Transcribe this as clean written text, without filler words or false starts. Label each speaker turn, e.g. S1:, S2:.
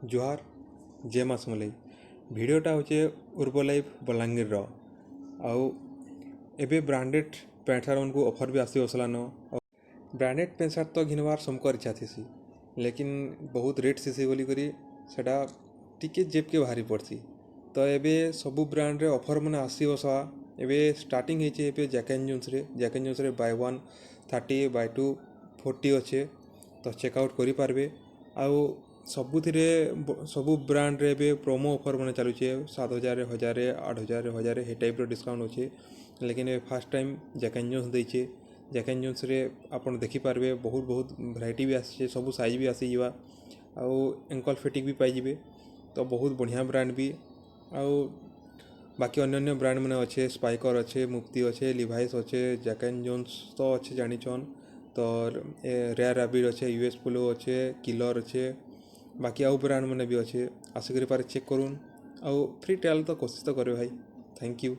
S1: जुहार जय माँ समलेई भिडटा हूँ उर्बलाइफ बलांगीर आउ एबे ब्रांडेड पैंट सार्ट उनको ऑफर भी आसी बसलान। ब्रांडेड पैंट सार्ट तो घिनवार समकर इच्छा थी लेकिन बहुत रेट सीसी बोली करी सेटा टिके जेब के बाहरी पड़सी। तो एबे सबू ब्रांड रे ऑफर मैंने आसी बसवा एबे स्टार्टिंग होइए जैक एंड जोन्स रे बाय 1 30 बाय 2 40 अच्छे तो चेकआउट करि पारबे। आउ सबुथिरे सबू ब्रांड रे बे प्रोमो ऑफर मैंने चलुचे 7000 1000 8000 1000 हे टाइप रो डिस्काउंट अच्छे। लेकिन ए first time Jack and Jones देइचे जैक एंड जोन्स रे आपन देखि पारबे बहुत वैरायटी भी आसे सबू साइज भी आसी जीवा आउ एंकल फिटिंग भी पाई जिवे। तो बहुत बढ़िया ब्रांड भी आउ बाकी अन्य ब्रांड मैंने अच्छे स्पाइकर अच्छे मुफ्ती अच्छे लिवाइस अच्छे जैक एंड जोन्स तो अच्छे जानिछन। तो रेयर रैबिट अच्छे यूएस पोलो अच्छे किलर अच्छे बाकी आउ ब्रांड मैंने भी अच्छे आसिक पारे चेक करूँ आउ फ्री ट्रायल तो कोशिश तो करे भाई। Thank you.